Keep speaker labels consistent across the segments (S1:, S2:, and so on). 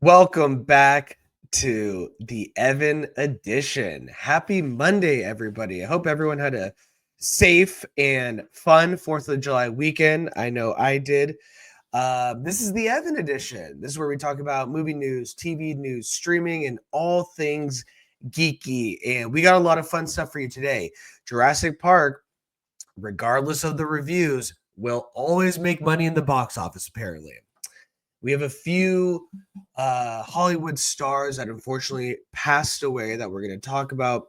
S1: Welcome back to the Evan edition. Happy Monday, everybody. I hope everyone had a safe and fun 4th of July weekend. I know I did. This is the Evan edition. This is where we talk about movie news, TV news, streaming, and all things geeky. And we got a lot of fun stuff for you today. Jurassic Park, regardless of the reviews, will always make money in the box office, apparently. We have a few Hollywood stars that unfortunately passed away that we're going to talk about.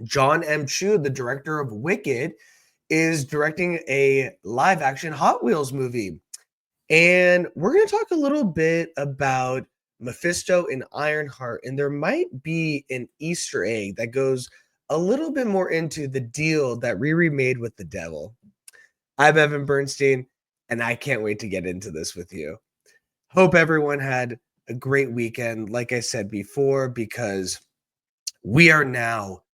S1: Jon M Chu, the director of Wicked, is directing a live action Hot Wheels movie. And we're going to talk a little bit about Mephisto and Ironheart. And there might be an Easter egg that goes a little bit more into the deal that Riri made with the devil. I'm Evan Bernstein, and I can't wait to get into this with you. Hope everyone had a great weekend, like I said before, because we are now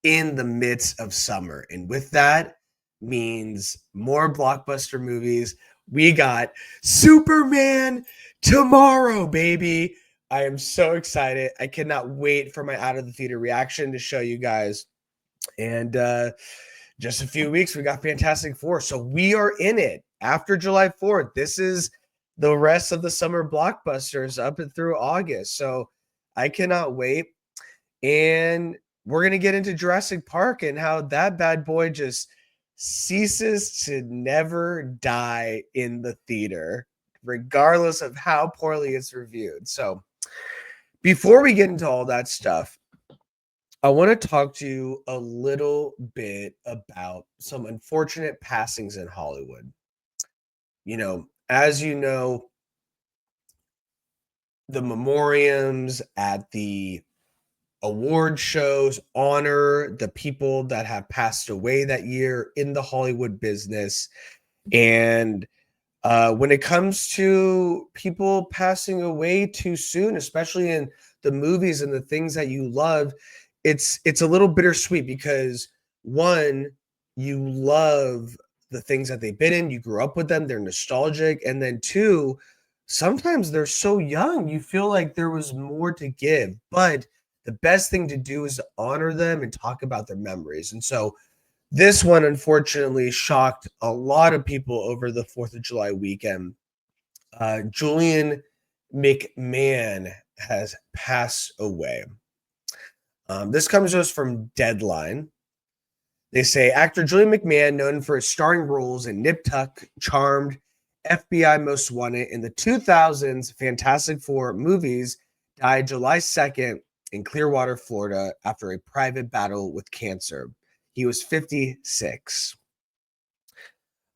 S1: in the midst of summer. And with that means more blockbuster movies. We got Superman tomorrow, baby. I am so excited. I cannot wait for my out of the theater reaction to show you guys. And just a few weeks, we got Fantastic Four. So we are in it after July 4th. This is the rest of the summer blockbusters up and through August. So I cannot wait. And we're going to get into Jurassic Park and how that bad boy just ceases to never die in the theater, regardless of how poorly it's reviewed. So before we get into all that stuff, I want to talk to you a little bit about some unfortunate passings in Hollywood. As you know, the memoriams at the award shows honor the people that have passed away that year in the Hollywood business. And when it comes to people passing away too soon, especially in the movies and the things that you love, it's a little bittersweet because one, you love the things that they've been in, you grew up with them, they're nostalgic, and then two, sometimes they're so young, you feel like there was more to give, but the best thing to do is to honor them and talk about their memories. And so this one unfortunately shocked a lot of people over the 4th of July weekend. Julian McMahon has passed away. This comes to us from Deadline. They say actor Julian McMahon, known for his starring roles in Nip Tuck, Charmed, FBI Most Wanted, in the 2000s Fantastic Four movies, died July 2nd in Clearwater, Florida, after a private battle with cancer. He was 56.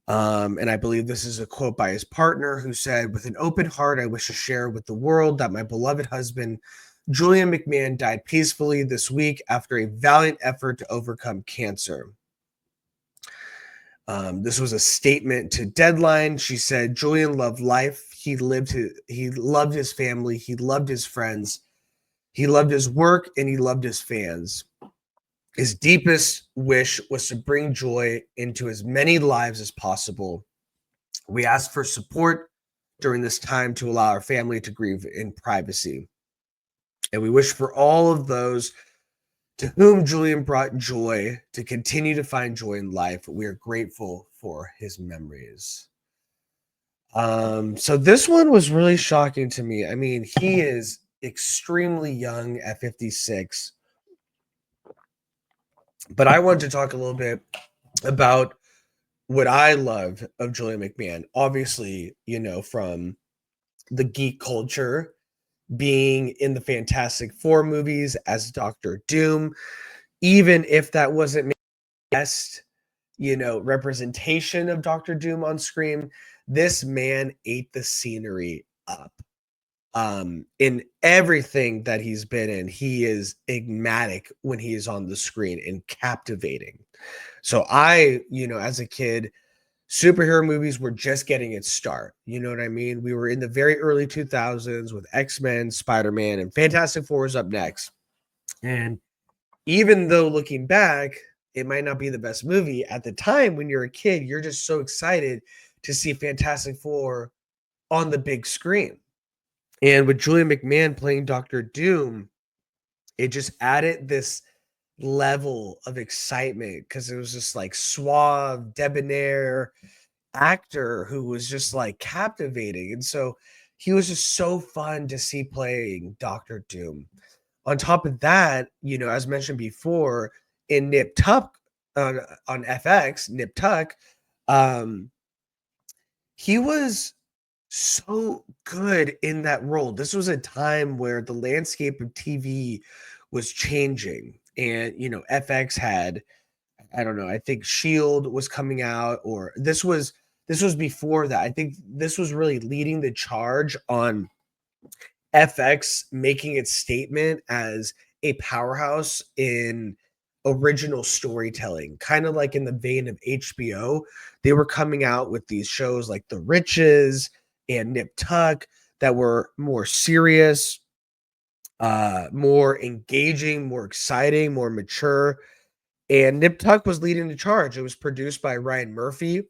S1: And I believe this is a quote by his partner, who said, "With an open heart, I wish to share with the world that my beloved husband, Julian McMahon, died peacefully this week after a valiant effort to overcome cancer." This was a statement to Deadline. She said, "Julian loved life. He loved his family. He loved his friends. He loved his work, and he loved his fans. His deepest wish was to bring joy into as many lives as possible. We ask for support during this time to allow our family to grieve in privacy. And we wish for all of those to whom Julian brought joy to continue to find joy in life. We are grateful for his memories." So this one was really shocking to me. I mean, he is extremely young at 56. But I wanted to talk a little bit about what I love of Julian McMahon. Obviously, from the geek culture, being in the Fantastic Four movies as Doctor Doom, even if that wasn't the best, representation of Doctor Doom on screen, this man ate the scenery up. In everything that he's been in, he is enigmatic when he is on the screen and captivating. So as a kid, superhero movies were just getting its start. You know what I mean? We were in the very early 2000s with X-Men, Spider-Man, and Fantastic Four was up next. And even though looking back, it might not be the best movie, at the time when you're a kid, you're just so excited to see Fantastic Four on the big screen. And with Julian McMahon playing Doctor Doom, it just added this level of excitement because it was just like suave, debonair actor who was just like captivating. And so he was just so fun to see playing Doctor Doom. On top of that, as mentioned before, in Nip Tuck on FX, Nip Tuck, um, he was so good in that role. This was a time where the landscape of TV was changing, and FX had, I don't know, I think Shield was coming out, or this was before that. I think this was really leading the charge on FX making its statement as a powerhouse in original storytelling, kind of like in the vein of HBO. They were coming out with these shows like The Riches and Nip Tuck that were more serious, more engaging, more exciting, more mature. And Nip Tuck was leading the charge. It was produced by Ryan Murphy,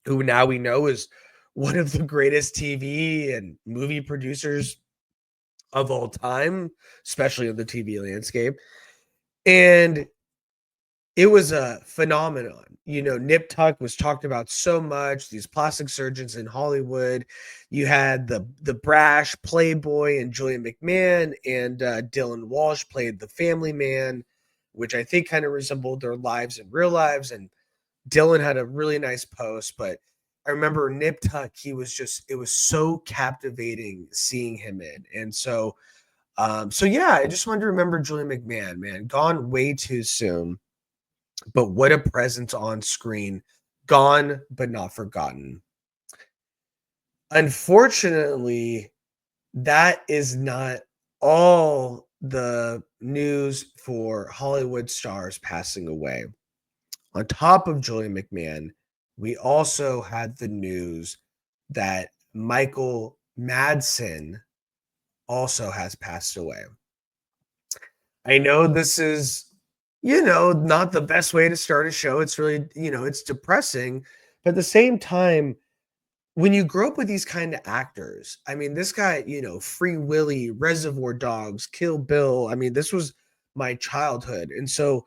S1: who now we know is one of the greatest TV and movie producers of all time, especially in the TV landscape. And it was a phenomenon. Nip Tuck was talked about so much, these plastic surgeons in Hollywood. You had the brash playboy and Julian McMahon, and Dylan Walsh played the family man, which I think kind of resembled their lives in real lives. And Dylan had a really nice post, but I remember Nip Tuck, it was so captivating seeing him in. And so yeah, I just wanted to remember Julian McMahon, man, gone way too soon, but what a presence on screen, gone but not forgotten. Unfortunately, that is not all the news for Hollywood stars passing away. On top of Julian McMahon, we also had the news that Michael Madsen also has passed away. I know this is, not the best way to start a show. It's really, it's depressing. But at the same time, when you grow up with these kind of actors, I mean, this guy, Free Willy, Reservoir Dogs, Kill Bill, I mean, this was my childhood. And so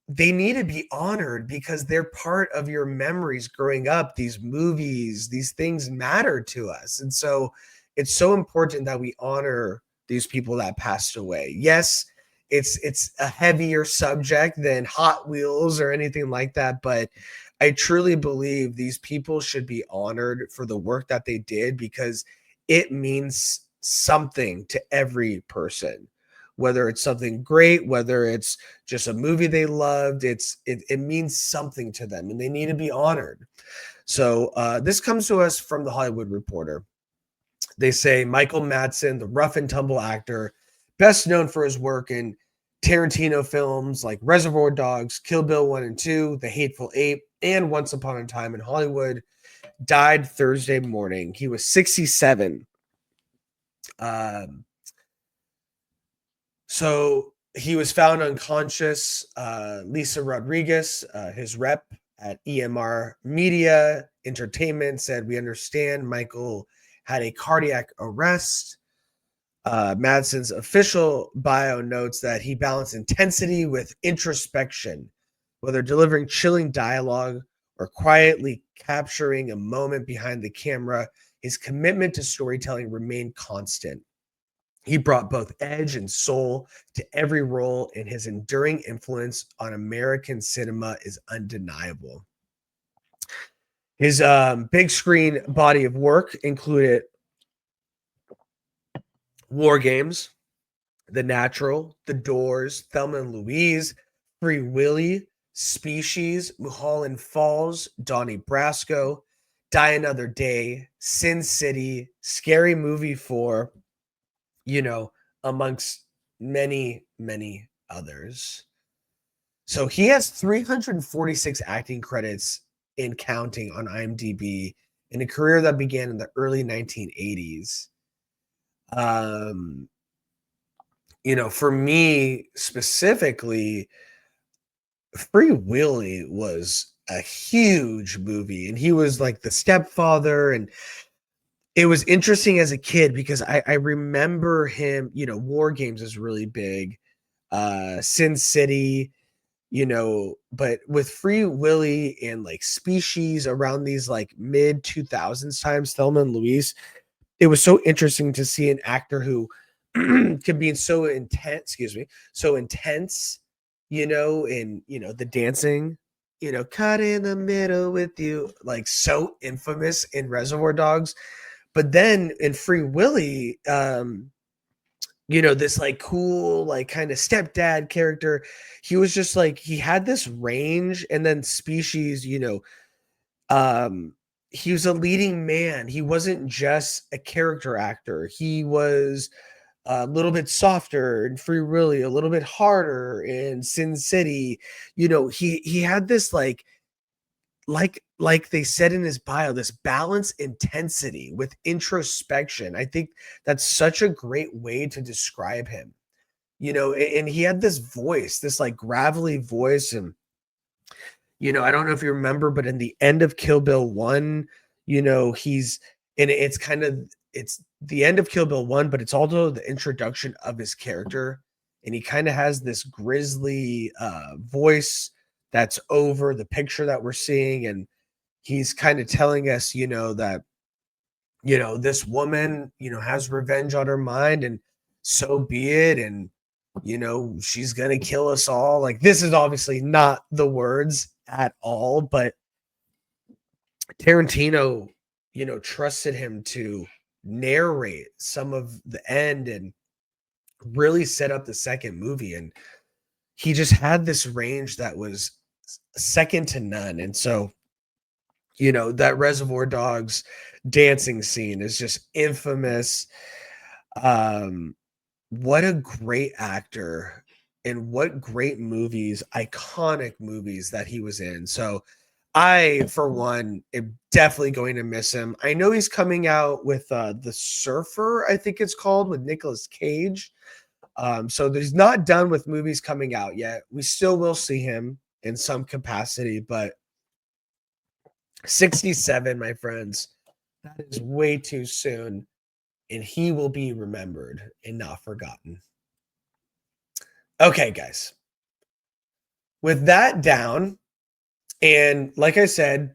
S1: they need to be honored because they're part of your memories growing up. These movies, these things matter to us. And so it's so important that we honor these people that passed away. Yes, it's a heavier subject than Hot Wheels or anything like that, but I truly believe these people should be honored for the work that they did because it means something to every person, whether it's something great, whether it's just a movie they loved. It means something to them, and they need to be honored. So this comes to us from the Hollywood Reporter. They say Michael Madsen, the rough and tumble actor, best known for his work in Tarantino films like Reservoir Dogs, Kill Bill 1 and 2, The Hateful Eight, and Once Upon a Time in Hollywood, died Thursday morning. He was 67. So he was found unconscious. Lisa Rodriguez, his rep at EMR Media Entertainment, said, "We understand Michael had a cardiac arrest." Madsen's official bio notes that he balanced intensity with introspection, whether delivering chilling dialogue or quietly capturing a moment behind the camera. His commitment to storytelling remained constant. He brought both edge and soul to every role, and his enduring influence on American cinema is undeniable. His big screen body of work included War Games, The Natural, The Doors, Thelma and Louise, Free Willy, Species, Mulholland Falls, Donnie Brasco, Die Another Day, Sin City, Scary Movie 4, amongst many, many others. So he has 346 acting credits in counting on IMDb in a career that began in the early 1980s. For me specifically, Free Willy was a huge movie, and he was like the stepfather, and It was interesting as a kid because I remember him, War Games is really big, Sin City, but with Free Willy and, like, Species around these, like, mid-2000s times, Thelma and Louise, it was so interesting to see an actor who could be so intense, so intense, in, the dancing, "Caught in the middle with you," like, so infamous in Reservoir Dogs, but then in Free Willy, this, like, cool, like, kinda stepdad character, he was just, like, he had this range, and then Species, um, he was a leading man. He wasn't just a character actor. He was a little bit softer in Free Willy, a little bit harder in Sin City. He had this, like they said in his bio, this balance intensity with introspection. I think that's such a great way to describe him. And he had this voice, this, like, gravelly voice, and I don't know if you remember, but in the end of Kill Bill 1, he's and it's the end of Kill Bill 1, but it's also the introduction of his character. And he kind of has this grisly voice that's over the picture that we're seeing. And he's kind of telling us, that, this woman, has revenge on her mind, and so be it. And, she's going to kill us all. Like, this is obviously not the words at all, but Tarantino, trusted him to narrate some of the end and really set up the second movie. And he just had this range that was second to none. And so, that Reservoir Dogs dancing scene is just infamous. Um, what a great actor, and what great movies, iconic movies that he was in. So I, for one, am definitely going to miss him. I know he's coming out with The Surfer, I think it's called, with Nicolas Cage. So he's not done with movies coming out yet. We still will see him in some capacity, but 67, my friends, that is way too soon, and he will be remembered and not forgotten. Okay, guys. With that down, and like I said,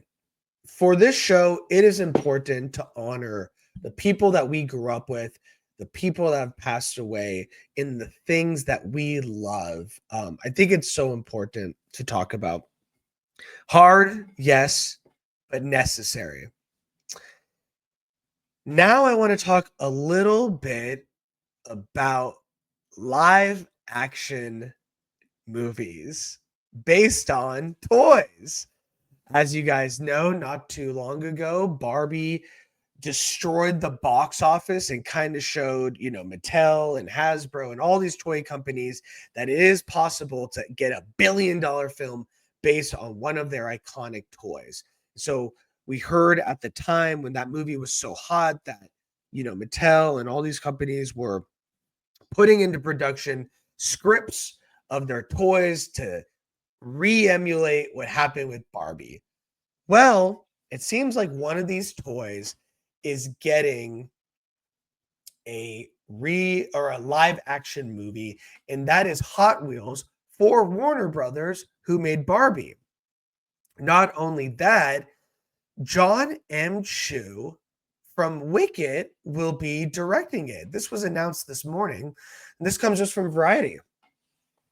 S1: for this show, it is important to honor the people that we grew up with, the people that have passed away, and the things that we love. I think it's so important to talk about. Hard, yes, but necessary. Now I want to talk a little bit about live action movies based on toys. As you guys know, not too long ago, Barbie destroyed the box office and kind of showed, Mattel and Hasbro and all these toy companies that it is possible to get a billion-dollar film based on one of their iconic toys. So we heard at the time when that movie was so hot that, Mattel and all these companies were putting into production scripts of their toys to re-emulate what happened with Barbie. Well, it seems like one of these toys is getting a live action movie, and that is Hot Wheels for Warner Brothers, who made Barbie. Not only that, Jon M Chu from Wicked will be directing it. This was announced this morning. And this comes just from Variety.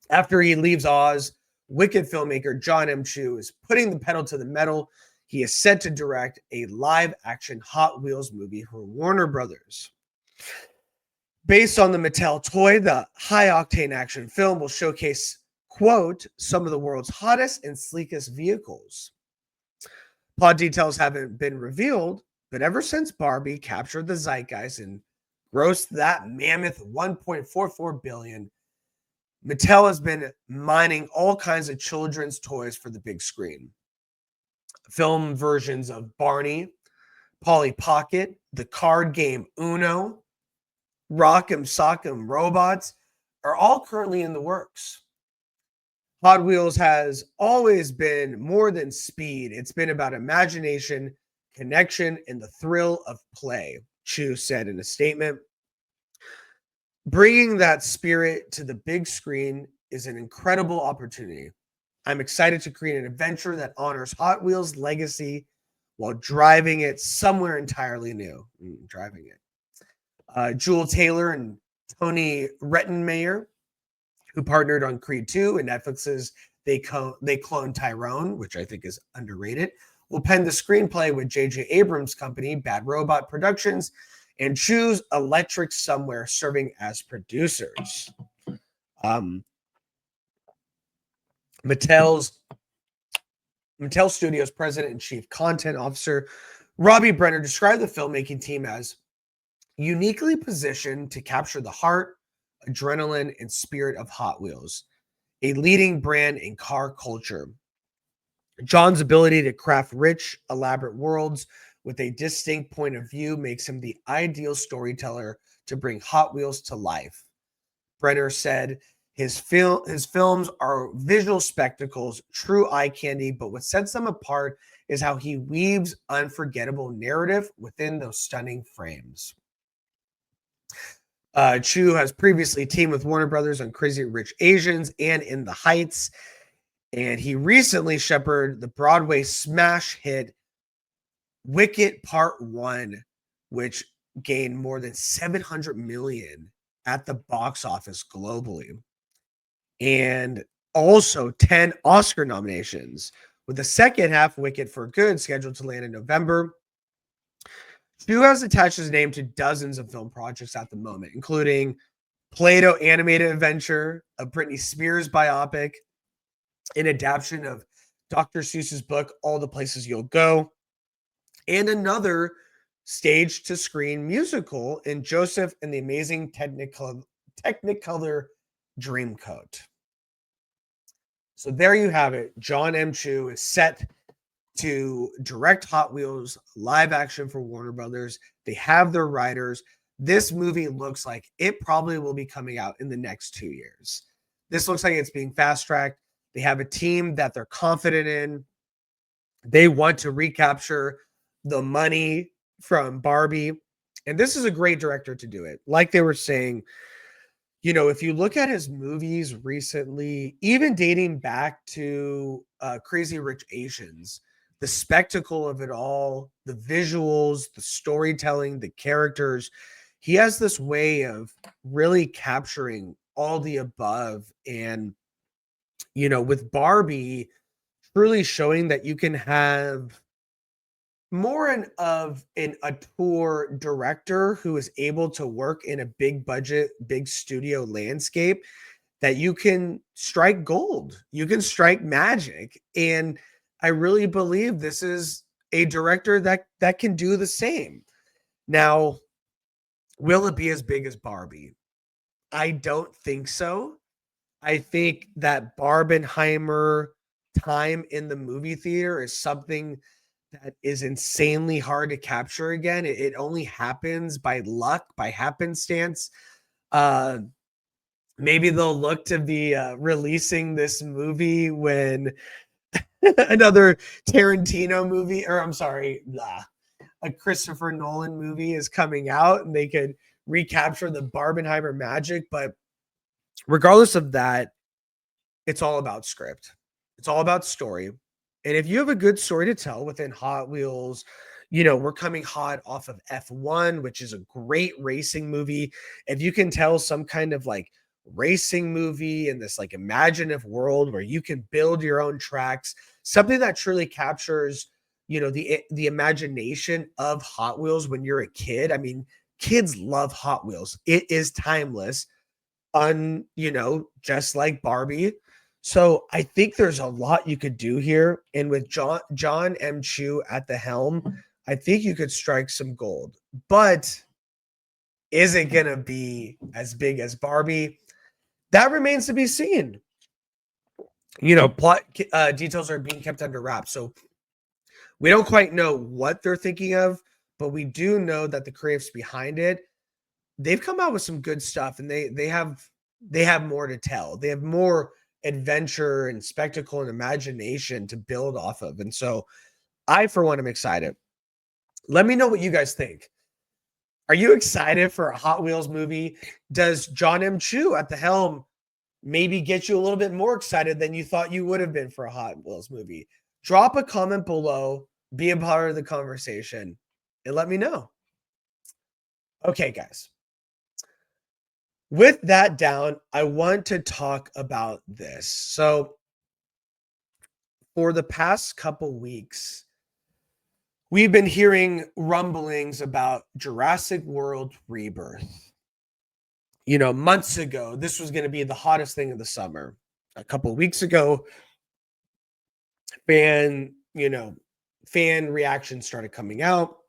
S1: After he leaves Oz, Wicked filmmaker Jon M Chu is putting the pedal to the metal. He is set to direct a live-action Hot Wheels movie for Warner Brothers. Based on the Mattel toy, the high-octane action film will showcase, quote, some of the world's hottest and sleekest vehicles. Plot details haven't been revealed, but ever since Barbie captured the zeitgeist and grossed that mammoth $1.44 billion, Mattel has been mining all kinds of children's toys for the big screen. Film versions of Barney, Polly Pocket, the card game Uno, Rock'em Sock'em Robots are all currently in the works. Hot Wheels has always been more than speed. It's been about imagination, connection, and the thrill of play. Chu said in a statement. Bringing that spirit to the big screen is an incredible opportunity. I'm excited to create an adventure that honors Hot Wheels' legacy while driving it somewhere entirely new. Driving it. Jewel Taylor and Tony Rettenmeyer, who partnered on Creed 2 and Netflix's They Clone Tyrone, which I think is underrated, will pen the screenplay with J.J. Abrams' company, Bad Robot Productions, and Chu's Electric Somewhere serving as producers. Mattel Studios president and chief content officer Robbie Brenner described the filmmaking team as uniquely positioned to capture the heart, adrenaline, and spirit of Hot Wheels, a leading brand in car culture. John's ability to craft rich, elaborate worlds with a distinct point of view makes him the ideal storyteller to bring Hot Wheels to life. Brenner said his films are visual spectacles, true eye candy, but what sets them apart is how he weaves unforgettable narrative within those stunning frames. Chu has previously teamed with Warner Brothers on Crazy Rich Asians and In the Heights, and he recently shepherded the Broadway smash hit Wicked Part 1, which gained more than $700 million at the box office globally, and also 10 Oscar nominations, with the second half, Wicked for Good, scheduled to land in November. Chu has attached his name to dozens of film projects at the moment, including Play-Doh animated adventure, a Britney Spears biopic, an adaptation of Dr. Seuss's book, All the Places You'll Go, and another stage-to-screen musical in Joseph and the Amazing Technicolor Dreamcoat. So there you have it. Jon M Chu is set to direct Hot Wheels live action for Warner Brothers. They have their writers. This movie looks like it probably will be coming out in the next 2 years. This looks like it's being fast-tracked. They have a team that they're confident in. They want to recapture the money from Barbie. And this is a great director to do it. Like they were saying, you know, if you look at his movies recently, even dating back to Crazy Rich Asians, the spectacle of it all, the visuals, the storytelling, the characters, he has this way of really capturing all the above. And, you know, with Barbie, truly showing that you can have more of an auteur director who is able to work in a big budget, big studio landscape, that you can strike gold, you can strike magic. And I really believe this is a director that can do the same. Now, will it be as big as Barbie? I don't think so. I think that Barbenheimer time in the movie theater is something that is insanely hard to capture again. It only happens by luck, by happenstance. Maybe they'll look to be releasing this movie when another Tarantino movie, or I'm sorry, a Christopher Nolan movie is coming out, and they could recapture the Barbenheimer magic. But regardless of that, it's all about script. It's all about story. And if you have a good story to tell within Hot Wheels, you know, we're coming hot off of F1, which is a great racing movie. If you can tell some kind of like racing movie in this like imaginative world where you can build your own tracks, something that truly captures, you know, the imagination of Hot Wheels when you're a kid. I mean, kids love Hot Wheels. It is timeless, you know, just like Barbie. So I think there's a lot you could do here. And with Jon M Chu at the helm, I think you could strike some gold. But is it going to be as big as Barbie? That remains to be seen. You know, plot details are being kept under wraps. So we don't quite know what they're thinking of, but we do know that the creatives behind it, they've come out with some good stuff, and they have more to tell. They have more adventure and spectacle and imagination to build off of. And so I, for one, am excited. Let me know what you guys think. Are you excited for a Hot Wheels movie? Does Jon M Chu at the helm maybe get you a little bit more excited than you thought you would have been for a Hot Wheels movie? Drop a comment below, be a part of the conversation, and let me know. Okay, guys. With that down, I want to talk about this. So, for the past couple weeks, we've been hearing rumblings about Jurassic World Rebirth. You know, months ago, this was going to be the hottest thing of the summer. A couple weeks ago, fan reactions started coming out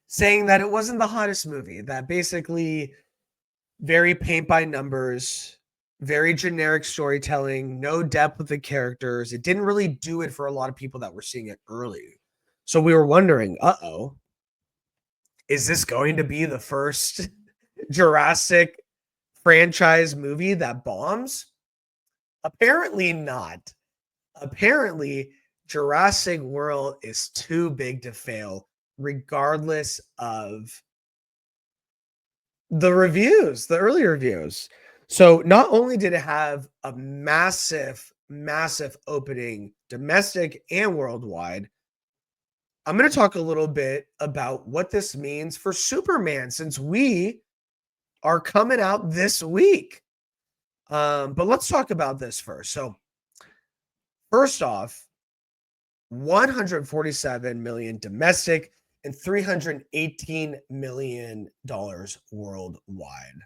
S1: saying that it wasn't the hottest movie, that basically very paint by numbers, very generic storytelling, no depth with the characters. It didn't really do it for a lot of people that were seeing it early. So we were wondering, is this going to be the first Jurassic franchise movie that bombs? Apparently not. Apparently, Jurassic World is too big to fail, regardless of the reviews, the early reviews. So not only did it have a massive opening, domestic and worldwide, I'm going to talk a little bit about what this means for Superman, since we are coming out this week. But let's talk about this first. So first off, 147 million domestic and $318 million worldwide.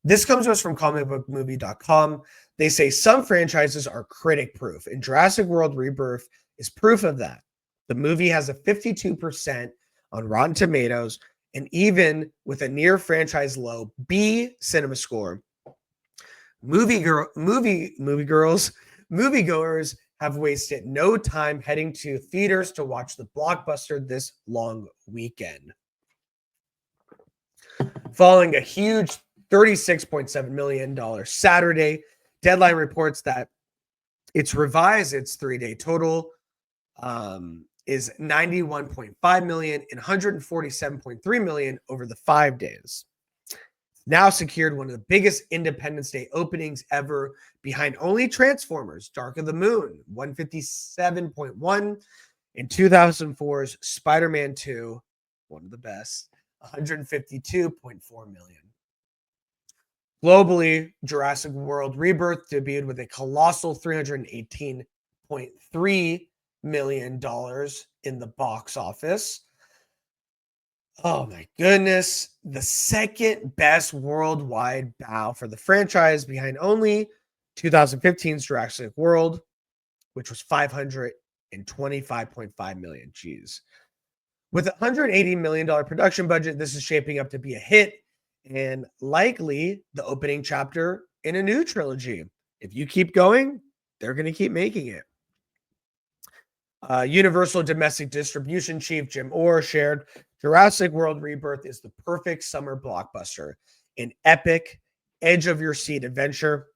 S1: This comes to us from comicbookmovie.com. They say some franchises are critic proof, and Jurassic World Rebirth is proof of that. The movie has a 52% on Rotten Tomatoes, and even with a near franchise low B cinema score, moviegoers have wasted no time heading to theaters to watch the blockbuster this long weekend. Following a huge $36.7 million Saturday, Deadline reports that it's revised its 3-day total is 91.5 million and 147.3 million over the 5 days. Now secured one of the biggest Independence Day openings ever, behind only Transformers: Dark of the Moon, 157.1, and 2004's Spider-Man 2, one of the best, 152.4 million. Globally, Jurassic World Rebirth debuted with a colossal $318.3 million in the box office. Oh my goodness. The second best worldwide bow for the franchise, behind only 2015's Jurassic World, which was $525.5 million. Jeez. With a $180 million production budget, this is shaping up to be a hit and likely the opening chapter in a new trilogy. If you keep going, they're going to keep making it. Universal domestic distribution chief Jim Orr shared, Jurassic World Rebirth is the perfect summer blockbuster, an epic, edge-of-your-seat adventure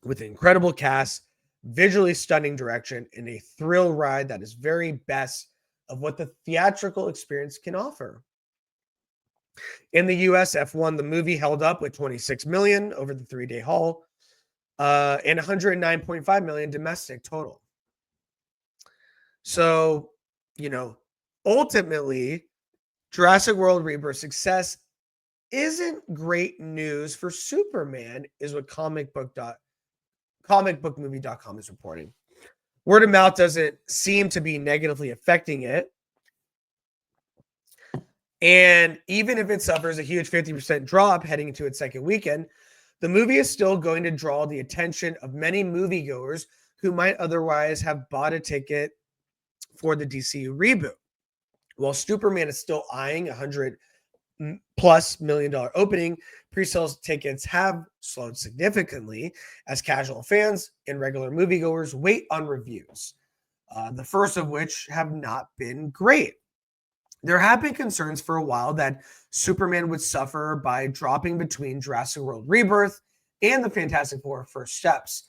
S1: with an incredible cast, visually stunning direction, and a thrill ride that is very best of what the theatrical experience can offer. In the US, F1, the movie held up with 26 million over the 3-day haul and 109.5 million domestic total. So, ultimately, Jurassic World Rebirth success isn't great news for Superman, is what comicbookmovie.com is reporting. Word of mouth doesn't seem to be negatively affecting it. And even if it suffers a huge 50% drop heading into its second weekend, the movie is still going to draw the attention of many moviegoers who might otherwise have bought a ticket for the DCU reboot. While Superman is still eyeing $100+ million opening, pre-sales tickets have slowed significantly as casual fans and regular moviegoers wait on reviews, the first of which have not been great. There have been concerns for a while that Superman would suffer by dropping between Jurassic World Rebirth and the Fantastic Four First Steps,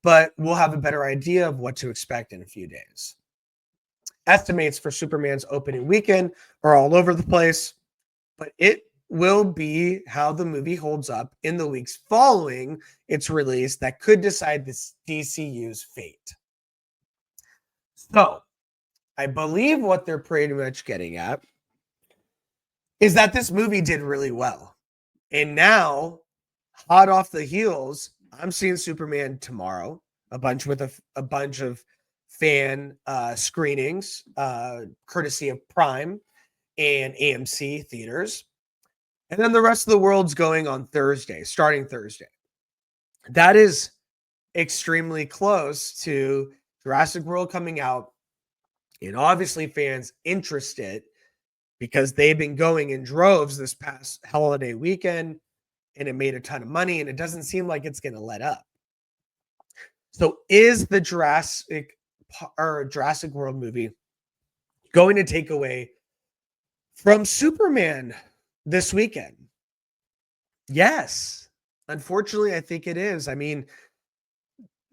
S1: but we'll have a better idea of what to expect in a few days. Estimates for Superman's opening weekend are all over the place. but it will be how the movie holds up in the weeks following its release that could decide this DCU's fate. So, I believe what they're pretty much getting at is that this movie did really well. And now, hot off the heels, I'm seeing Superman tomorrow, a bunch of fan screenings, courtesy of Prime and AMC theaters. And then the rest of the world's going on Thursday, starting Thursday. That is extremely close to Jurassic World coming out. And obviously fans interested because they've been going in droves this past holiday weekend and it made a ton of money and it doesn't seem like it's going to let up. So is the Jurassic World movie going to take away from Superman this weekend? Yes. Unfortunately, I think it is. I mean,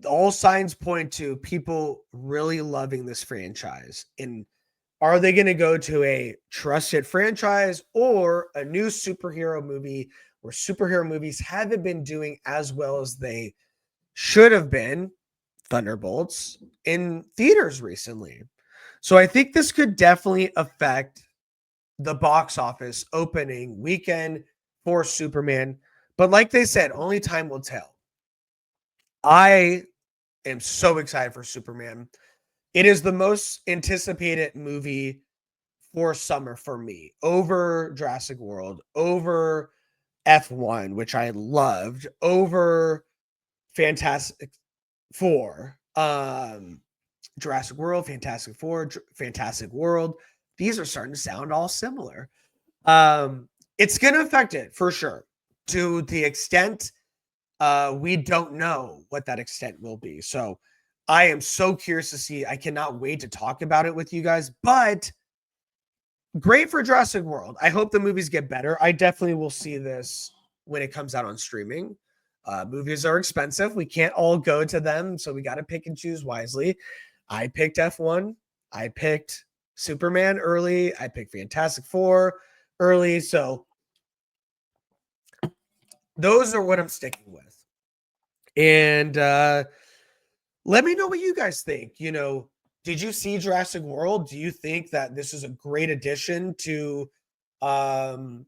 S1: all signs point to people really loving this franchise. And are they going to go to a trusted franchise or a new superhero movie where superhero movies haven't been doing as well as they should have been, Thunderbolts, in theaters recently? So I think this could definitely affect the box office opening weekend for Superman. But like they said, only time will tell. I am so excited for Superman. It is the most anticipated movie for summer for me, over Jurassic World, over F1, which I loved, over Fantastic Four, Jurassic World, Fantastic Four, Fantastic World. These are starting to sound all similar. It's going to affect it for sure, to the extent we don't know what that extent will be. So I am so curious to see. I cannot wait to talk about it with you guys, but great for Jurassic World. I hope the movies get better. I definitely will see this when it comes out on streaming. Movies are expensive. We can't all go to them, so we got to pick and choose wisely. I picked F1. I picked Superman early. I picked Fantastic Four early. So those are what I'm sticking with. And let me know what you guys think. You know, did you see Jurassic World? Do you think that this is a great addition to, the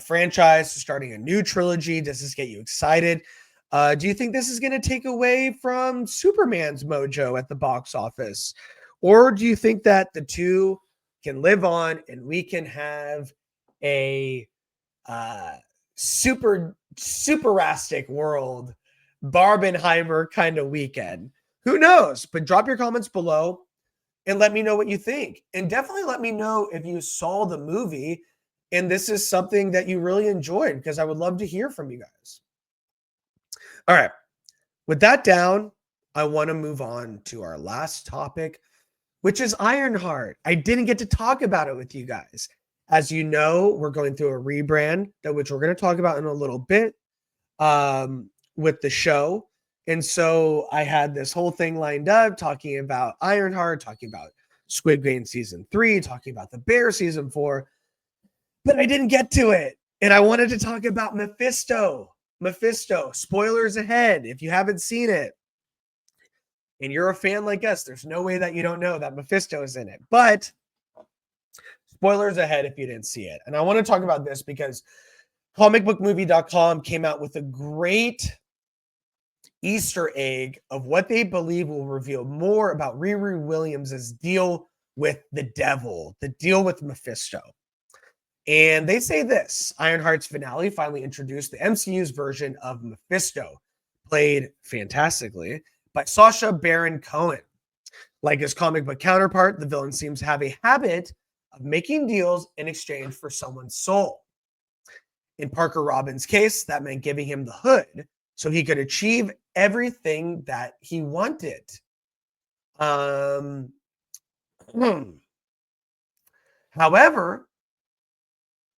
S1: franchise, starting a new trilogy? Does this get you excited? Do you think this is going to take away from Superman's mojo at the box office? Or do you think that the two can live on and we can have a superastic world, Barbenheimer kind of weekend? Who knows? But drop your comments below and let me know what you think. And definitely let me know if you saw the movie and this is something that you really enjoyed, because I would love to hear from you guys. All right. With that down, I want to move on to our last topic, which is Ironheart. I didn't get to talk about it with you guys. As you know, we're going through a rebrand, which we're going to talk about in a little bit with the show. And so I had this whole thing lined up talking about Ironheart, talking about Squid Game season 3, talking about The Bear season 4, but I didn't get to it. And I wanted to talk about Mephisto. Spoilers ahead if you haven't seen it. And you're a fan like us, there's no way that you don't know that Mephisto is in it. But spoilers ahead if you didn't see it. And I want to talk about this because comicbookmovie.com came out with a great Easter egg of what they believe will reveal more about Riri Williams' deal with the devil, the deal with Mephisto. And they say this: Ironheart's finale finally introduced the MCU's version of Mephisto, played fantastically by Sacha Baron Cohen. Like his comic book counterpart, the villain seems to have a habit of making deals in exchange for someone's soul. In Parker Robbins' case, that meant giving him the hood so he could achieve everything that he wanted. However,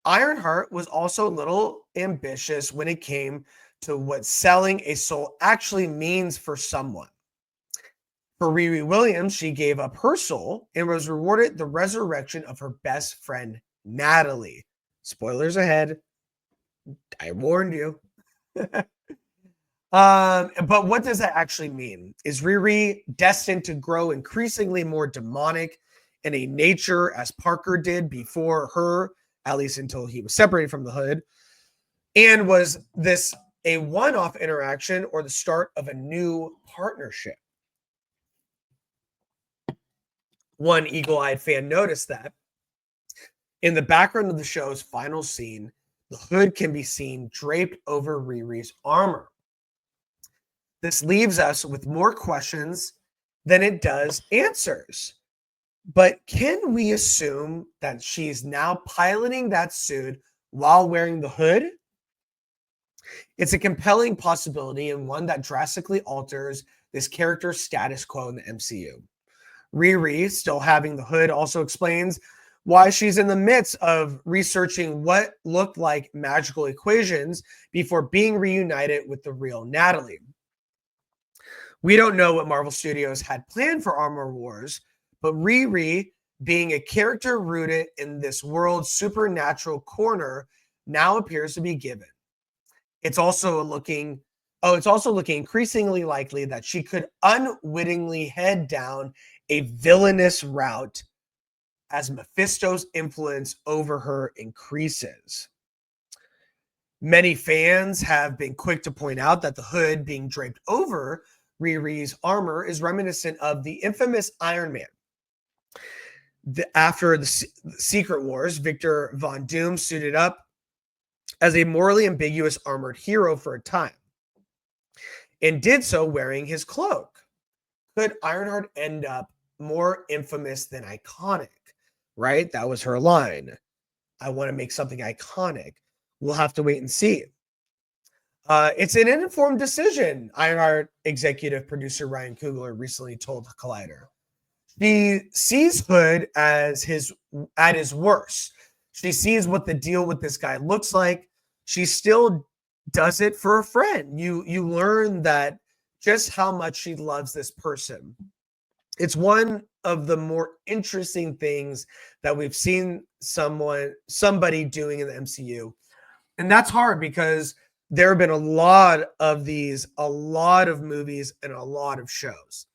S1: Ironheart was also a little ambitious when it came to what selling a soul actually means for someone. For Riri Williams, she gave up her soul and was rewarded the resurrection of her best friend, Natalie. Spoilers ahead. I warned you. But what does that actually mean? Is Riri destined to grow increasingly more demonic in a nature as Parker did before her, at least until he was separated from the hood? And was this a one-off interaction or the start of a new partnership? One eagle-eyed fan noticed that in the background of the show's final scene, the hood can be seen draped over Riri's armor. This leaves us with more questions than it does answers. But can we assume that she's now piloting that suit while wearing the hood? It's a compelling possibility and one that drastically alters this character's status quo in the MCU. Riri still having the hood also explains why she's in the midst of researching what looked like magical equations before being reunited with the real Natalie. We don't know what Marvel Studios had planned for Armor Wars, but Riri, being a character rooted in this world's supernatural corner, now appears to be given. It's also looking increasingly likely that she could unwittingly head down a villainous route as Mephisto's influence over her increases. Many fans have been quick to point out that the hood being draped over Riri's armor is reminiscent of the infamous Iron Man. After the Secret Wars, Victor Von Doom suited up as a morally ambiguous armored hero for a time and did so wearing his cloak. Could Ironheart end up more infamous than iconic? Right? That was her line. I want to make something iconic. We'll have to wait and see. It's an informed decision, Ironheart executive producer Ryan Coogler recently told Collider. She sees Hood at his worst. She sees what the deal with this guy looks like. She still does it for a friend. You learn that just how much she loves this person. It's one of the more interesting things that we've seen somebody doing in the MCU. And that's hard because there have been a lot of movies and a lot of shows.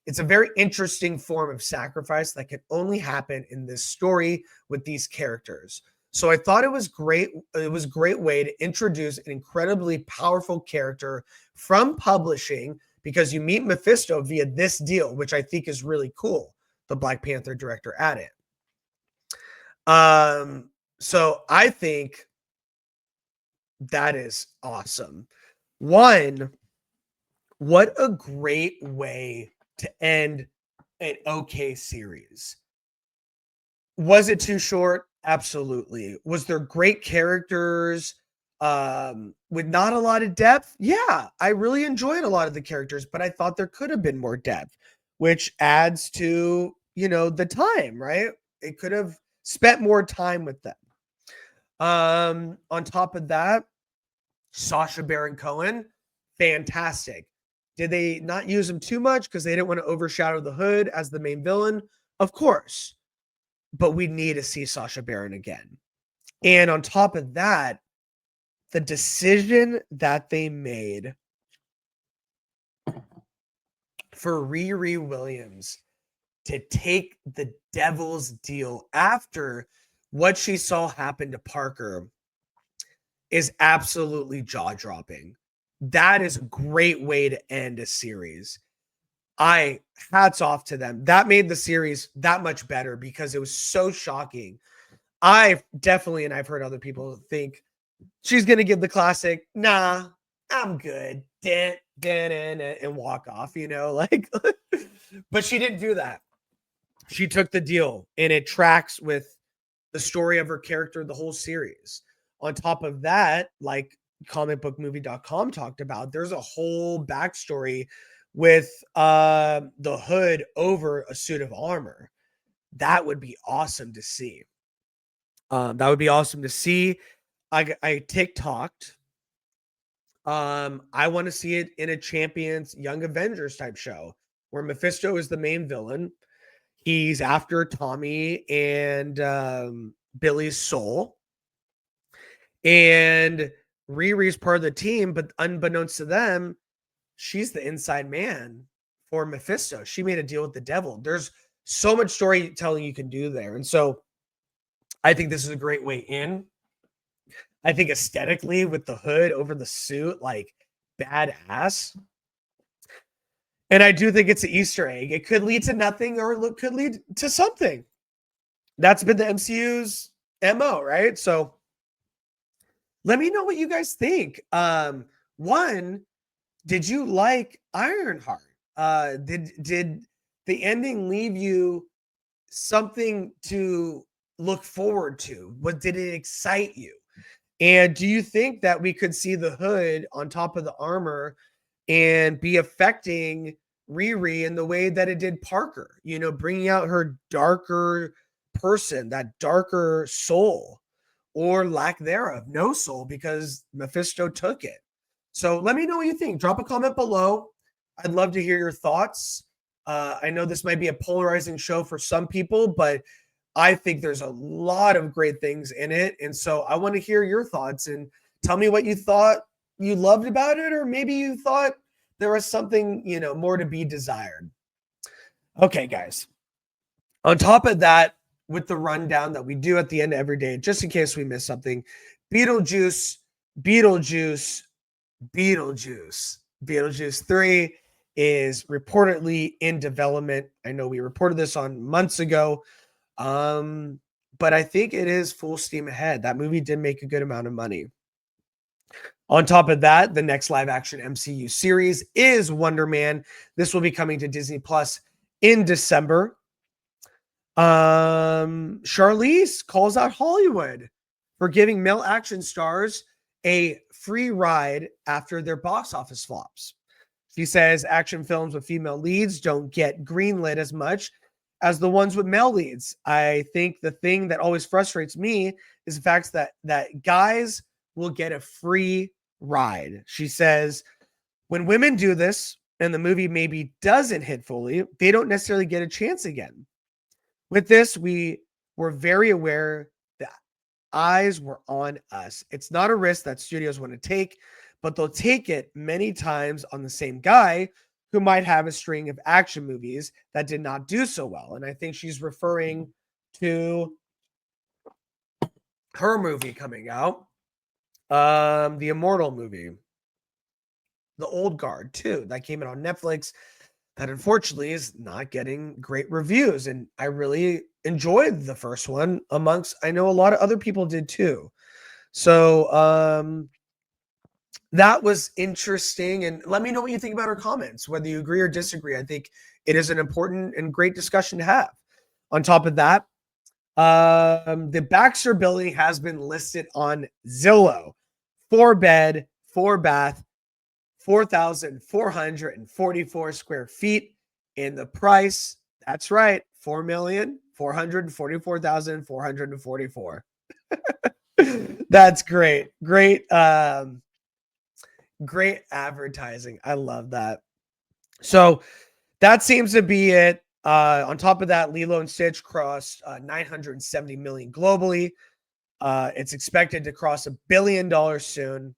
S1: It's a very interesting form of sacrifice that can only happen in this story with these characters. So I thought it was great. It was a great way to introduce an incredibly powerful character from publishing because you meet Mephisto via this deal, which I think is really cool. The Black Panther director added. So I think that is awesome. One, what a great way to end an okay series. Was it too short? Absolutely. Was there great characters with not a lot of depth? Yeah, I really enjoyed a lot of the characters, but I thought there could have been more depth, which adds to, the time, right? It could have spent more time with them. On top of that, Sacha Baron Cohen, fantastic. Did they not use him too much because they didn't want to overshadow the Hood as the main villain? Of course. But we need to see Sacha Baron again. And on top of that, the decision that they made for Riri Williams to take the devil's deal after what she saw happen to Parker is absolutely jaw-dropping. That is a great way to end a series. Hats off to them. That made the series that much better because it was so shocking. I've heard other people think she's going to give the classic, nah, I'm good, and walk off, but she didn't do that. She took the deal and it tracks with the story of her character, the whole series. On top of that, like comicbookmovie.com talked about, there's a whole backstory with the Hood over a suit of armor. That would be awesome to see. I TikToked. I want to see it in a Champions Young Avengers type show where Mephisto is the main villain. He's after Tommy and Billy's soul. And Riri's part of the team, but unbeknownst to them, she's the inside man for Mephisto. She made a deal with the devil. There's so much storytelling you can do there. And so I think this is a great way in. I think aesthetically with the hood over the suit, like badass. And I do think it's an Easter egg. It could lead to nothing or it could lead to something. That's been the MCU's MO, right? So let me know what you guys think. One, did you like Ironheart? Did the ending leave you something to look forward to? What did it excite you? And do you think that we could see the hood on top of the armor and be affecting Riri in the way that it did Parker? You know, bringing out her darker person, that darker soul, or lack thereof, no soul, because Mephisto took it. So let me know what you think. Drop a comment below. I'd love to hear your thoughts. I know this might be a polarizing show for some people, but I think there's a lot of great things in it. And so I want to hear your thoughts and tell me what you thought you loved about it, or maybe you thought there was something, you know, more to be desired. Okay, guys. On top of that, with the rundown that we do at the end of every day, just in case we miss something, Beetlejuice 3 is reportedly in development. I know we reported this on months ago, but I think it is full steam ahead. That movie did make a good amount of money. On top of that, the next live action MCU series is Wonder Man. This will be coming to Disney Plus in December. Charlize calls out Hollywood for giving male action stars a free ride after their box office flops. She says action films with female leads don't get greenlit as much as the ones with male leads. I think the thing that always frustrates me is the fact that guys will get a free ride. She says when women do this and the movie maybe doesn't hit fully, they don't necessarily get a chance again. With this, we were very aware that eyes were on us. It's not a risk that studios want to take, but they'll take it many times on the same guy who might have a string of action movies that did not do so well. And I think she's referring to her movie coming out, the Immortal movie, The Old Guard too, that came out on Netflix, that unfortunately is not getting great reviews. And I really enjoyed the first one, amongst, I know a lot of other people did too. So that was interesting. And let me know what you think about our comments, whether you agree or disagree. I think it is an important and great discussion to have. On top of that, the Baxter building has been listed on Zillow. 4-bed, 4-bath, 4,444 square feet. And the price, that's right, 4,444,444. That's great. Great advertising. I love that. So that seems to be it. On top of that, Lilo and Stitch crossed 970 million globally. It's expected to cross $1 billion soon.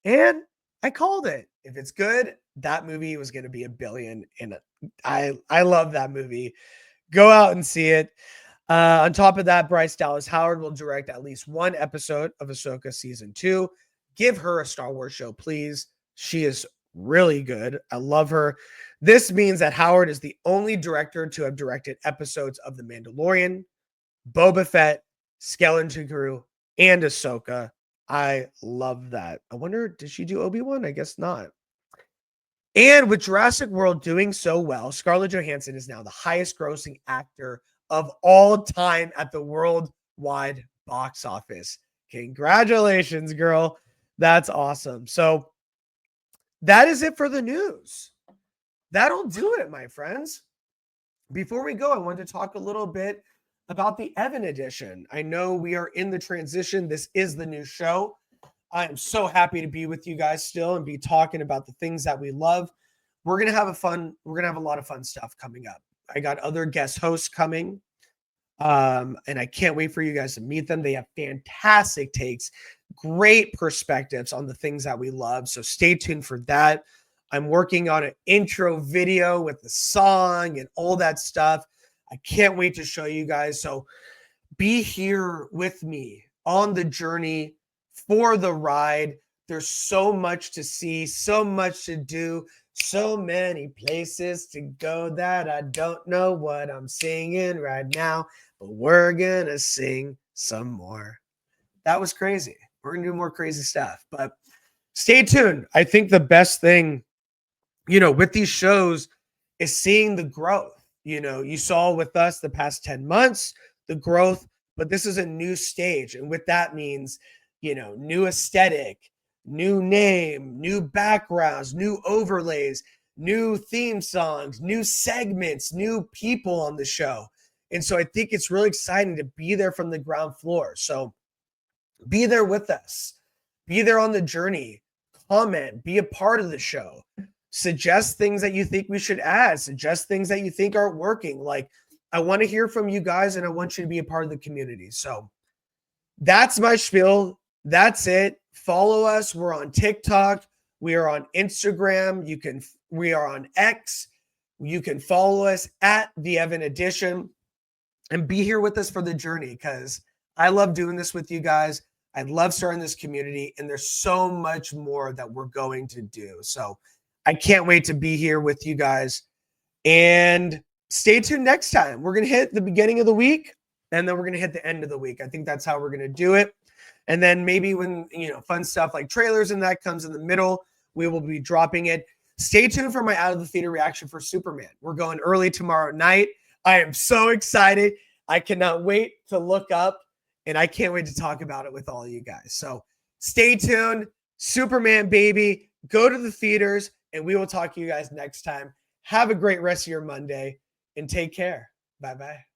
S1: And I called it. If it's good, that movie was going to be $1 billion. And I love that movie. Go out and see it. On top of that, Bryce Dallas Howard will direct at least one episode of Ahsoka Season 2. Give her a Star Wars show, please. She is really good. I love her. This means that Howard is the only director to have directed episodes of The Mandalorian, Boba Fett, Skeleton Crew, and Ahsoka. I love that. I wonder, did she do Obi-Wan? I guess not. And with Jurassic World doing so well, Scarlett Johansson is now the highest grossing actor of all time at the worldwide box office. Congratulations, girl. That's awesome. So that is it for the news. That'll do it, my friends. Before we go, I wanted to talk a little bit about the Evan edition. I know we are in the transition. This is the new show. I am so happy to be with you guys still and be talking about the things that we love. We're going to have a lot of fun stuff coming up. I got other guest hosts coming. And I can't wait for you guys to meet them. They have fantastic takes, great perspectives on the things that we love. So stay tuned for that. I'm working on an intro video with the song and all that stuff. I can't wait to show you guys. So be here with me on the journey, for the ride. There's so much to see, so much to do, so many places to go that I don't know what I'm singing right now, but we're gonna sing some more. That was crazy. We're gonna do more crazy stuff, but stay tuned. I think the best thing, with these shows is seeing the growth. You saw with us the past 10 months, the growth, but this is a new stage. And what that means, new aesthetic, new name, new backgrounds, new overlays, new theme songs, new segments, new people on the show. And so I think it's really exciting to be there from the ground floor. So be there with us, be there on the journey, comment, be a part of the show, suggest things that you think we should add, suggest things that you think aren't working. Like, I want to hear from you guys and I want you to be a part of the community. So that's my spiel. That's it. Follow us. We're on TikTok. We are on Instagram. We are on X. You can follow us at the Evan Edition and be here with us for the journey, because I love doing this with you guys. I love starting this community, and there's so much more that we're going to do. So I can't wait to be here with you guys, and stay tuned next time. We're going to hit the beginning of the week, and then we're going to hit the end of the week. I think that's how we're going to do it. And then maybe when, fun stuff like trailers and that comes in the middle, we will be dropping it. Stay tuned for my out of the theater reaction for Superman. We're going early tomorrow night. I am so excited. I cannot wait to look up, and I can't wait to talk about it with all of you guys. So stay tuned. Superman, baby. Go to the theaters, and we will talk to you guys next time. Have a great rest of your Monday, and take care. Bye-bye.